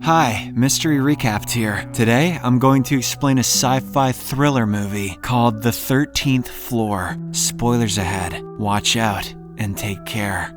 Hi, Mystery Recapped here. Today, I'm going to explain a sci-fi thriller movie called The 13th Floor. Spoilers ahead. Watch out and take care.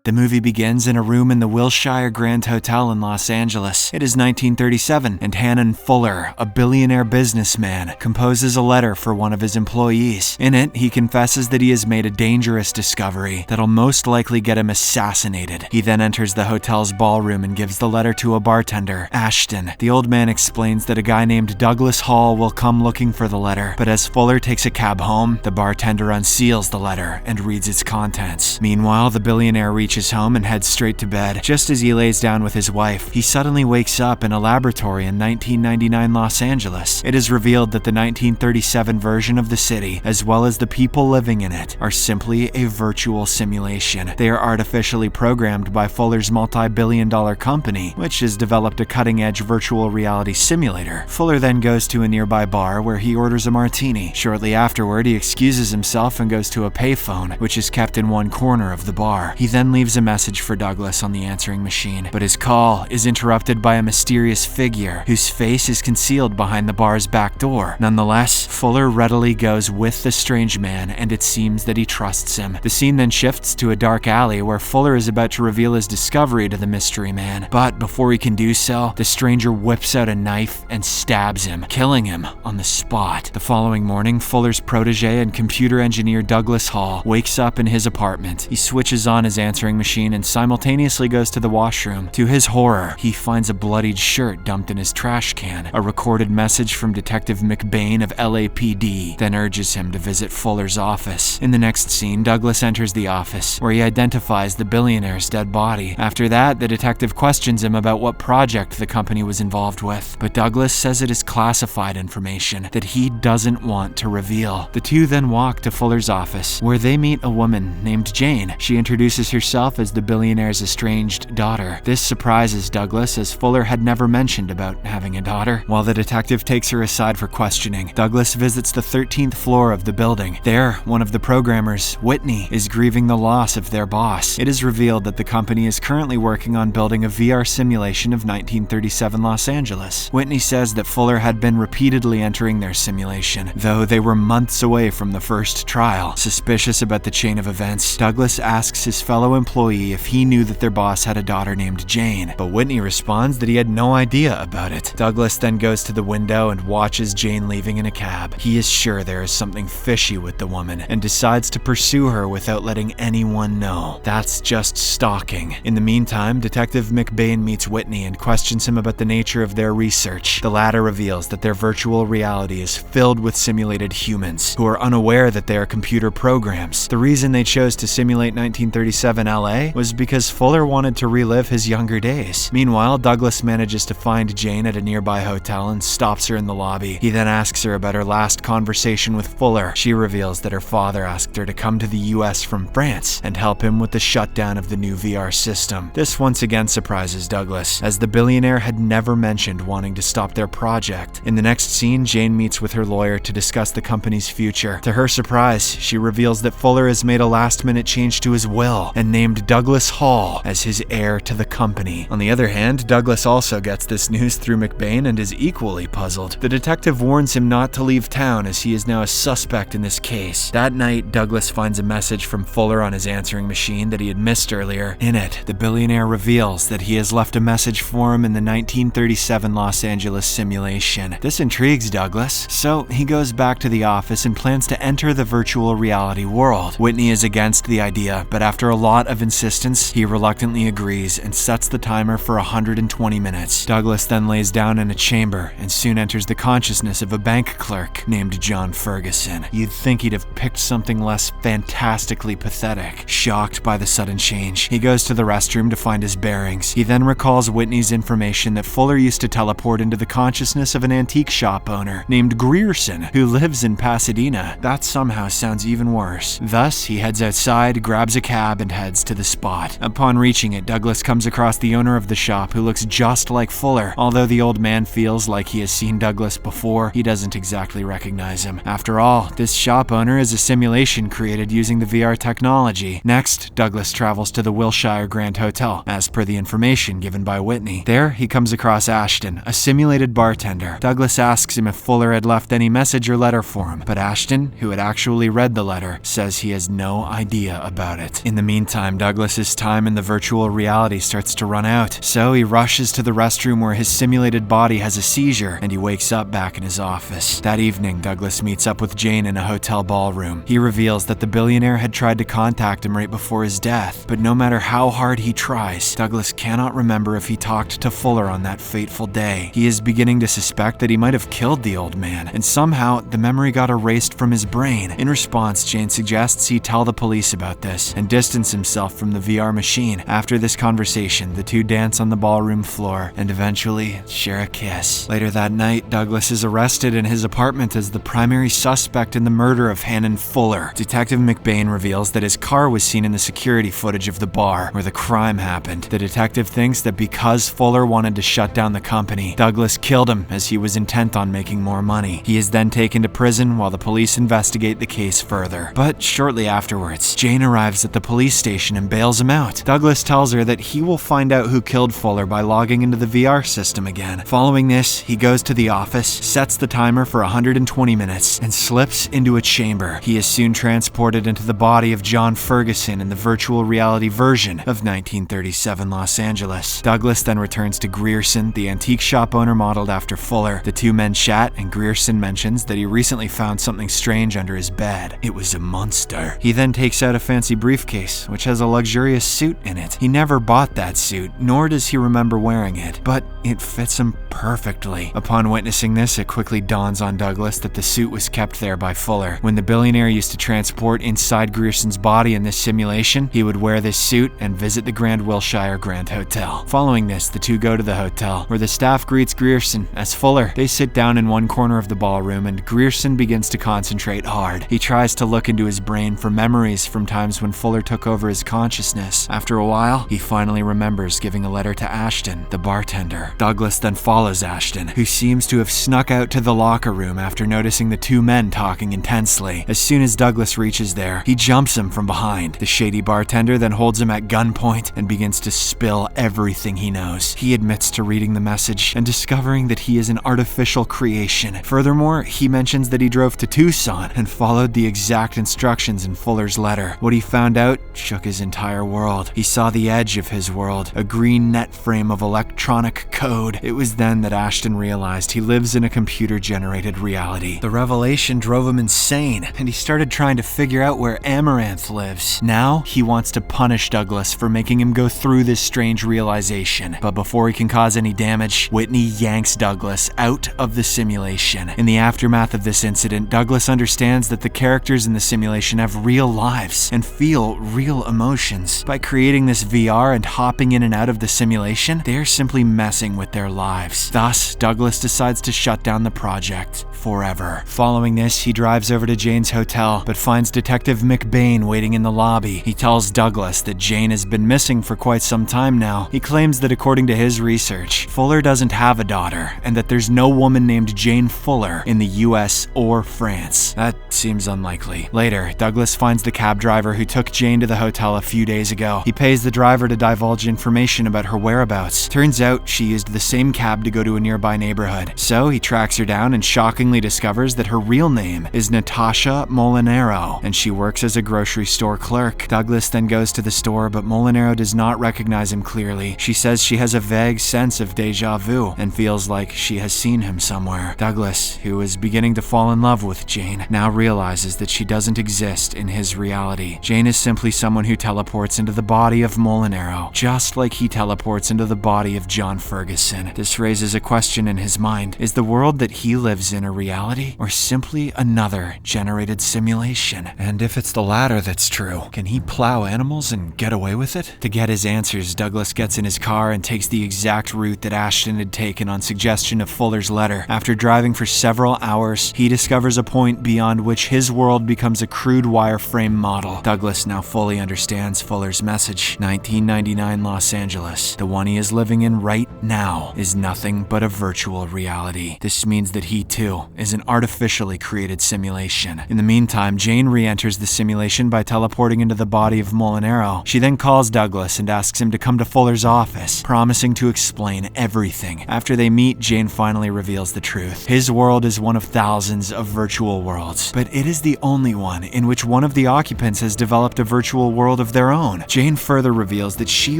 The movie begins in a room in the Wilshire Grand Hotel in Los Angeles. It is 1937, and Hannon Fuller, a billionaire businessman, composes a letter for one of his employees. In it, he confesses that he has made a dangerous discovery that'll most likely get him assassinated. He then enters the hotel's ballroom and gives the letter to a bartender, Ashton. The old man explains that a guy named Douglas Hall will come looking for the letter, but as Fuller takes a cab home, the bartender unseals the letter and reads its contents. Meanwhile, the billionaire reaches home and heads straight to bed. Just as he lays down with his wife, he suddenly wakes up in a laboratory in 1999 Los Angeles. It is revealed that the 1937 version of the city, as well as the people living in it, are simply a virtual simulation. They are artificially programmed by Fuller's multi-billion-dollar company, which has developed a cutting-edge virtual reality simulator. Fuller then goes to a nearby bar where he orders a martini. Shortly afterward, he excuses himself and goes to a payphone, which is kept in one corner of the bar. He then leaves a message for Douglas on the answering machine, but his call is interrupted by a mysterious figure whose face is concealed behind the bar's back door. Nonetheless, Fuller readily goes with the strange man, and it seems that he trusts him. The scene then shifts to a dark alley where Fuller is about to reveal his discovery to the mystery man, but before he can do so, the stranger whips out a knife and stabs him, killing him on the spot. The following morning, Fuller's protege and computer engineer Douglas Hall wakes up in his apartment. He switches on his answering machine and simultaneously goes to the washroom. To his horror, he finds a bloodied shirt dumped in his trash can. A recorded message from Detective McBain of LAPD then urges him to visit Fuller's office. In the next scene, Douglas enters the office, where he identifies the billionaire's dead body. After that, the detective questions him about what project the company was involved with, but Douglas says it is classified information that he doesn't want to reveal. The two then walk to Fuller's office, where they meet a woman named Jane. She introduces herself as the billionaire's estranged daughter. This surprises Douglas, as Fuller had never mentioned about having a daughter. While the detective takes her aside for questioning, Douglas visits the 13th floor of the building. There, one of the programmers, Whitney, is grieving the loss of their boss. It is revealed that the company is currently working on building a VR simulation of 1937 Los Angeles. Whitney says that Fuller had been repeatedly entering their simulation, though they were months away from the first trial. Suspicious about the chain of events, Douglas asks his fellow employee if he knew that their boss had a daughter named Jane, but Whitney responds that he had no idea about it. Douglas then goes to the window and watches Jane leaving in a cab. He is sure there is something fishy with the woman and decides to pursue her without letting anyone know. That's just stalking. In the meantime, Detective McBain meets Whitney and questions him about the nature of their research. The latter reveals that their virtual reality is filled with simulated humans who are unaware that they are computer programs. The reason they chose to simulate 1937 LA was because Fuller wanted to relive his younger days. Meanwhile, Douglas manages to find Jane at a nearby hotel and stops her in the lobby. He then asks her about her last conversation with Fuller. She reveals that her father asked her to come to the US from France and help him with the shutdown of the new VR system. This once again surprises Douglas, as the billionaire had never mentioned wanting to stop their project. In the next scene, Jane meets with her lawyer to discuss the company's future. To her surprise, she reveals that Fuller has made a last-minute change to his will and named Douglas Hall as his heir to the company. On the other hand, Douglas also gets this news through McBain and is equally puzzled. The detective warns him not to leave town, as he is now a suspect in this case. That night, Douglas finds a message from Fuller on his answering machine that he had missed earlier. In it, the billionaire reveals that he has left a message for him in the 1937 Los Angeles simulation. This intrigues Douglas, so he goes back to the office and plans to enter the virtual reality world. Whitney is against the idea, but after a lot of insistence, he reluctantly agrees and sets the timer for 120 minutes. Douglas then lays down in a chamber and soon enters the consciousness of a bank clerk named John Ferguson. You'd think he'd have picked something less fantastically pathetic. Shocked by the sudden change, he goes to the restroom to find his bearings. He then recalls Whitney's information that Fuller used to teleport into the consciousness of an antique shop owner named Grierson, who lives in Pasadena. That somehow sounds even worse. Thus, he heads outside, grabs a cab, and heads heads to the spot. Upon reaching it, Douglas comes across the owner of the shop who looks just like Fuller. Although the old man feels like he has seen Douglas before, he doesn't exactly recognize him. After all, this shop owner is a simulation created using the VR technology. Next, Douglas travels to the Wilshire Grand Hotel, as per the information given by Whitney. There, he comes across Ashton, a simulated bartender. Douglas asks him if Fuller had left any message or letter for him, but Ashton, who had actually read the letter, says he has no idea about it. In the meantime, Douglas's time in the virtual reality starts to run out, so he rushes to the restroom where his simulated body has a seizure, and he wakes up back in his office. That evening, Douglas meets up with Jane in a hotel ballroom. He reveals that the billionaire had tried to contact him right before his death, but no matter how hard he tries, Douglas cannot remember if he talked to Fuller on that fateful day. He is beginning to suspect that he might have killed the old man, and somehow the memory got erased from his brain. In response, Jane suggests he tell the police about this and distance himself from the VR machine. After this conversation, the two dance on the ballroom floor and eventually share a kiss. Later that night, Douglas is arrested in his apartment as the primary suspect in the murder of Hannon Fuller. Detective McBain reveals that his car was seen in the security footage of the bar where the crime happened. The detective thinks that because Fuller wanted to shut down the company, Douglas killed him as he was intent on making more money. He is then taken to prison while the police investigate the case further. But shortly afterwards, Jane arrives at the police station and bails him out. Douglas tells her that he will find out who killed Fuller by logging into the VR system again. Following this, he goes to the office, sets the timer for 120 minutes, and slips into a chamber. He is soon transported into the body of John Ferguson in the virtual reality version of 1937 Los Angeles. Douglas then returns to Grierson, the antique shop owner modeled after Fuller. The two men chat, and Grierson mentions that he recently found something strange under his bed. It was a monster. He then takes out a fancy briefcase, which has a luxurious suit in it. He never bought that suit, nor does he remember wearing it, but it fits him perfectly. Upon witnessing this, it quickly dawns on Douglas that the suit was kept there by Fuller. When the billionaire used to transport inside Grierson's body in this simulation, he would wear this suit and visit the Grand Wilshire Grand Hotel. Following this, the two go to the hotel, where the staff greets Grierson as Fuller. They sit down in one corner of the ballroom, and Grierson begins to concentrate hard. He tries to look into his brain for memories from times when Fuller took over his consciousness. After a while, he finally remembers giving a letter to Ashton, the bartender. Douglas then follows Ashton, who seems to have snuck out to the locker room after noticing the two men talking intensely. As soon as Douglas reaches there, he jumps him from behind. The shady bartender then holds him at gunpoint and begins to spill everything he knows. He admits to reading the message and discovering that he is an artificial creation. Furthermore, he mentions that he drove to Tucson and followed the exact instructions in Fuller's letter. What he found out shook his entire world. He saw the edge of his world, a green net frame of electronic code. It was then that Ashton realized he lives in a computer-generated reality. The revelation drove him insane, and he started trying to figure out where Amaranth lives. Now, he wants to punish Douglas for making him go through this strange realization. But before he can cause any damage, Whitney yanks Douglas out of the simulation. In the aftermath of this incident, Douglas understands that the characters in the simulation have real lives and feel real emotions. By creating this VR and hopping in and out of the simulation, they are simply messing with their lives. Thus, Douglas decides to shut down the project forever. Following this, he drives over to Jane's hotel, but finds Detective McBain waiting in the lobby. He tells Douglas that Jane has been missing for quite some time now. He claims that according to his research, Fuller doesn't have a daughter, and that there's no woman named Jane Fuller in the US or France. That seems unlikely. Later, Douglas finds the cab driver who took Jane to the hotel a few days ago. He pays the driver to divulge information about her whereabouts. Turns out she used the same cab to go to a nearby neighborhood. So he tracks her down and shockingly discovers that her real name is Natasha Molinaro, and she works as a grocery store clerk. Douglas then goes to the store, but Molinaro does not recognize him clearly. She says she has a vague sense of deja vu and feels like she has seen him somewhere. Douglas, who is beginning to fall in love with Jane, now realizes that she doesn't exist in his reality. Jane is simply someone who teleports into the body of Molinaro, just like he teleports into the body of John Ferguson. This raises a question in his mind. Is the world that he lives in a reality or simply another generated simulation? And if it's the latter that's true, can he plow animals and get away with it? To get his answers, Douglas gets in his car and takes the exact route that Ashton had taken on suggestion of Fuller's letter. After driving for several hours, he discovers a point beyond which his world becomes a crude wireframe model. Douglas now fully understands Fuller's message. 1999 Los Angeles, the one he is living in right now, is nothing but a virtual reality. This means that he too is an artificially created simulation. In the meantime, Jane re-enters the simulation by teleporting into the body of Molinaro. She then calls Douglas and asks him to come to Fuller's office, promising to explain everything. After they meet, Jane finally reveals the truth. His world is one of thousands of virtual worlds, but it is the only one in which one of the occupants has developed a virtual world of their own. Jane further reveals that she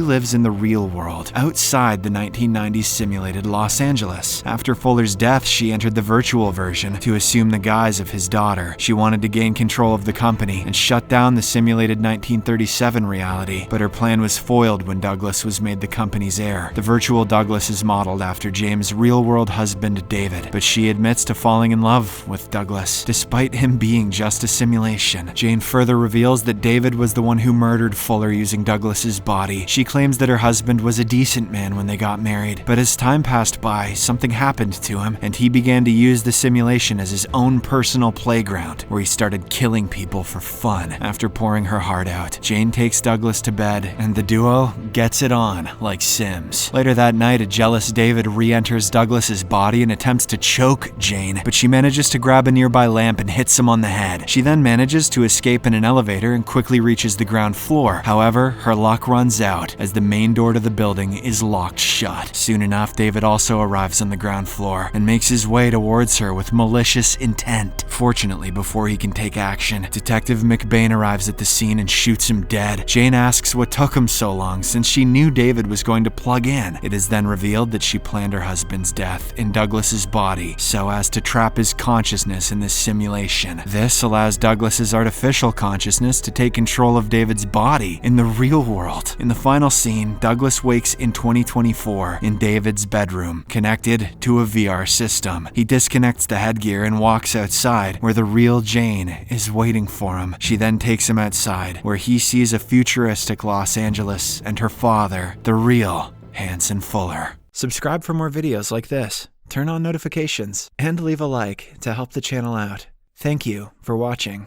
lives in the real world, outside the 1990s simulated Los Angeles. After Fuller's death, she entered the virtual version to assume the guise of his daughter. She wanted to gain control of the company and shut down the simulated 1937 reality, but her plan was foiled when Douglas was made the company's heir. The virtual Douglas is modeled after James' real-world husband, David, but she admits to falling in love with Douglas, despite him being just a simulation. Jane further reveals that David was the one who murdered Fuller using Douglas's body. She claims that her husband was a decent man when they got married, but as time passed by, something happened to him, and he began to use the simulation as his own personal playground, where he started killing people for fun. After pouring her heart out, Jane takes Douglas to bed, and the duo gets it on like Sims. Later that night, a jealous David re-enters Douglas's body and attempts to choke Jane, but she manages to grab a nearby lamp and hits him on the head. She then manages to escape in an elevator and quickly reaches the ground floor. However, her luck runs out as the main door to the building is locked shut. Soon enough, David also arrives on the ground floor and makes his way towards her with malicious intent. Fortunately, before he can take action, Detective McBain arrives at the scene and shoots him dead. Jane asks what took him so long, since she knew David was going to plug in. It is then revealed that she planned her husband's death in Douglas's body so as to trap his consciousness in this simulation. This allows Douglas's artificial consciousness to take control of David's body in the real world. In the final scene, Douglas wakes in 2024 in David's bedroom, connected to a VR system. He disconnects the headgear and walks outside, where the real Jane is waiting for him. She then takes him outside, where he sees a futuristic Los Angeles and her father, the real Hannon Fuller. Subscribe for more videos like this, turn on notifications, and leave a like to help the channel out. Thank you for watching.